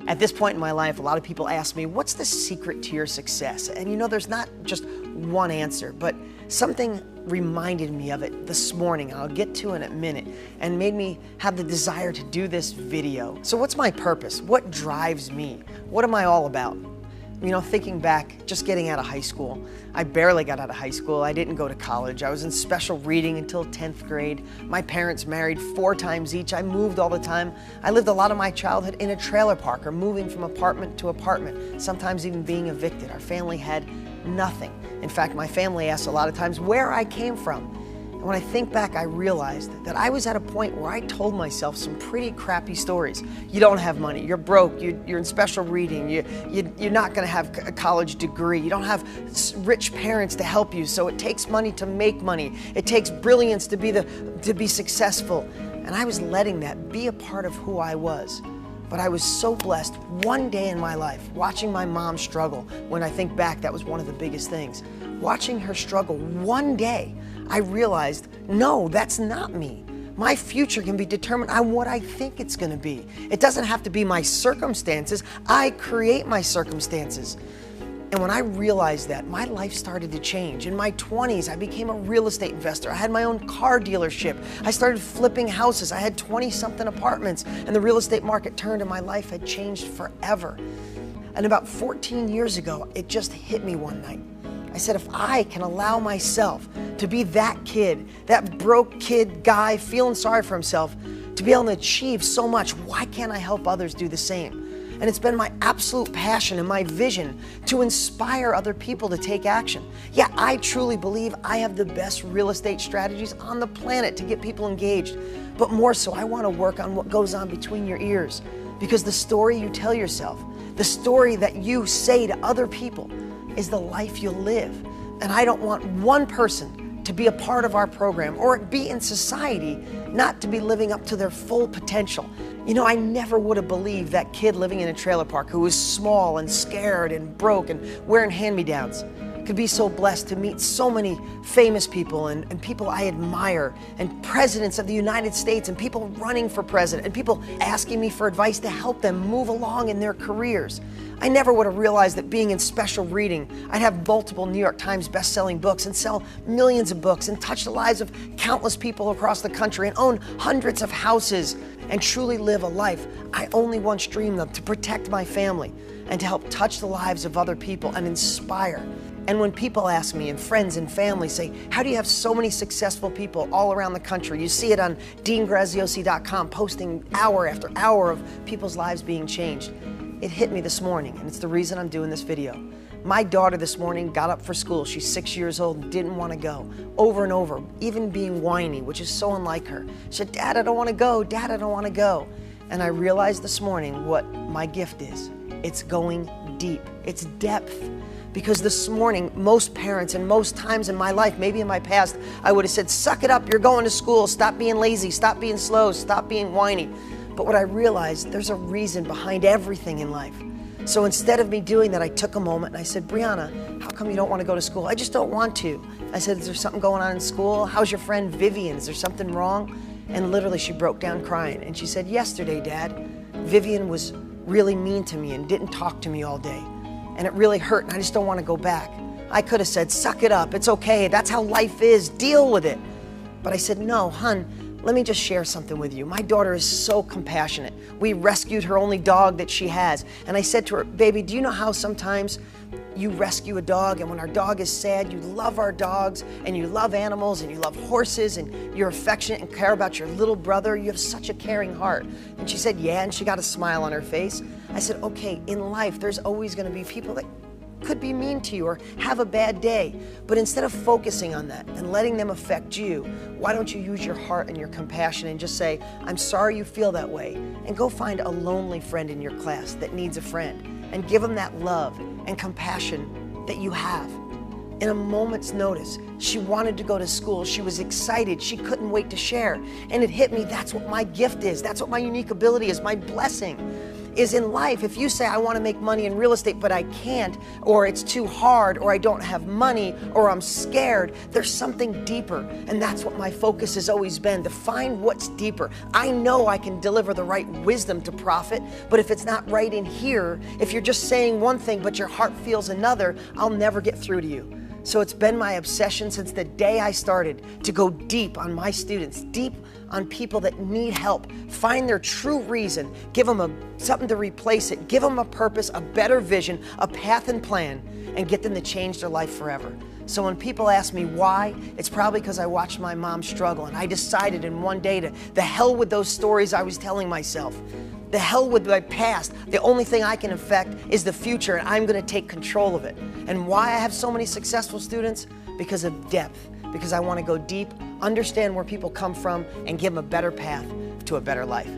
At this point in my life, a lot of people ask me, what's the secret to your success? And you know, there's not just one answer, but something reminded me of it this morning, I'll get to in a minute, and made me have the desire to do this video. So what's my purpose? What drives me? What am I all about? You know, thinking back, just getting out of high school, I barely got out of high school. I didn't go to college. I was in special reading until 10th grade. My parents married 4 times each. I moved all the time. I lived a lot of my childhood in a trailer park or moving from apartment to apartment, sometimes even being evicted. Our family had nothing. In fact, my family asked a lot of times where I came from. And when I think back, I realized that I was at a point where I told myself some pretty crappy stories. You don't have money, you're broke, you're in special reading, you're not gonna have a college degree, you don't have rich parents to help you, so it takes money to make money. It takes brilliance to be successful. And I was letting that be a part of who I was. But I was so blessed one day in my life, watching my mom struggle. When I think back, that was one of the biggest things. Watching her struggle one day, I realized, no, that's not me. My future can be determined on what I think it's gonna be. It doesn't have to be my circumstances. I create my circumstances. And when I realized that, my life started to change. In my 20s, I became a real estate investor. I had my own car dealership. I started flipping houses. I had 20-something apartments, and the real estate market turned and my life had changed forever. And about 14 years ago, it just hit me one night. I said, if I can allow myself to be that kid, that broke kid guy feeling sorry for himself, to be able to achieve so much, why can't I help others do the same? And it's been my absolute passion and my vision to inspire other people to take action. Yeah, I truly believe I have the best real estate strategies on the planet to get people engaged. But more so, I want to work on what goes on between your ears. Because the story you tell yourself, the story that you say to other people, is the life you'll live. And I don't want one person to be a part of our program or be in society not to be living up to their full potential. You know, I never would have believed that kid living in a trailer park who was small and scared and broke and wearing hand-me-downs could be so blessed to meet so many famous people and people I admire, and presidents of the United States, and people running for president, and people asking me for advice to help them move along in their careers. I never would have realized that being in special reading, I'd have multiple New York Times best-selling books and sell millions of books and touch the lives of countless people across the country and own hundreds of houses and truly live a life I only once dreamed of, to protect my family and to help touch the lives of other people and inspire. And when people ask me, and friends and family say, how do you have so many successful people all around the country? You see it on DeanGraziosi.com, posting hour after hour of people's lives being changed. It hit me this morning, and it's the reason I'm doing this video. My daughter this morning got up for school. She's 6 years old and didn't want to go. Over and over, even being whiny, which is so unlike her. She said, Dad, I don't want to go. Dad, I don't want to go. And I realized this morning what my gift is. It's going deep. It's depth. Because this morning, most parents and most times in my life, maybe in my past, I would have said, suck it up, you're going to school, stop being lazy, stop being slow, stop being whiny. But what I realized, there's a reason behind everything in life. So instead of me doing that, I took a moment and I said, Brianna, how come you don't want to go to school? I just don't want to. I said, is there something going on in school? How's your friend Vivian? Is there something wrong? And literally she broke down crying. And she said, yesterday, Dad, Vivian was really mean to me and didn't talk to me all day. And it really hurt, and I just don't want to go back. I could have said, suck it up, it's okay, that's how life is, deal with it. But I said, no, hun, let me just share something with you. My daughter is so compassionate. We rescued her only dog that she has. And I said to her, baby, do you know how sometimes you rescue a dog, and when our dog is sad, you love our dogs, and you love animals, and you love horses, and you're affectionate and care about your little brother. You have such a caring heart. And she said, yeah, and she got a smile on her face. I said, okay, in life, there's always gonna be people that could be mean to you or have a bad day. But instead of focusing on that and letting them affect you, why don't you use your heart and your compassion and just say, I'm sorry you feel that way, and go find a lonely friend in your class that needs a friend and give them that love and compassion that you have. In a moment's notice, she wanted to go to school. She was excited. She couldn't wait to share. And it hit me, that's what my gift is. That's what my unique ability is, my blessing. is in life. If you say, I want to make money in real estate, but I can't, or it's too hard, or I don't have money, or I'm scared, there's something deeper. And that's what my focus has always been, to find what's deeper. I know I can deliver the right wisdom to profit, but if it's not right in here, if you're just saying one thing, but your heart feels another, I'll never get through to you. So it's been my obsession since the day I started to go deep on my students, deep on people that need help, find their true reason, give them something to replace it, give them a purpose, a better vision, a path and plan, and get them to change their life forever. So when people ask me why, it's probably because I watched my mom struggle, and I decided in one day to the hell with those stories I was telling myself. The hell with my past. The only thing I can affect is the future, and I'm going to take control of it. And why I have so many successful students? Because of depth. Because I want to go deep, understand where people come from, and give them a better path to a better life.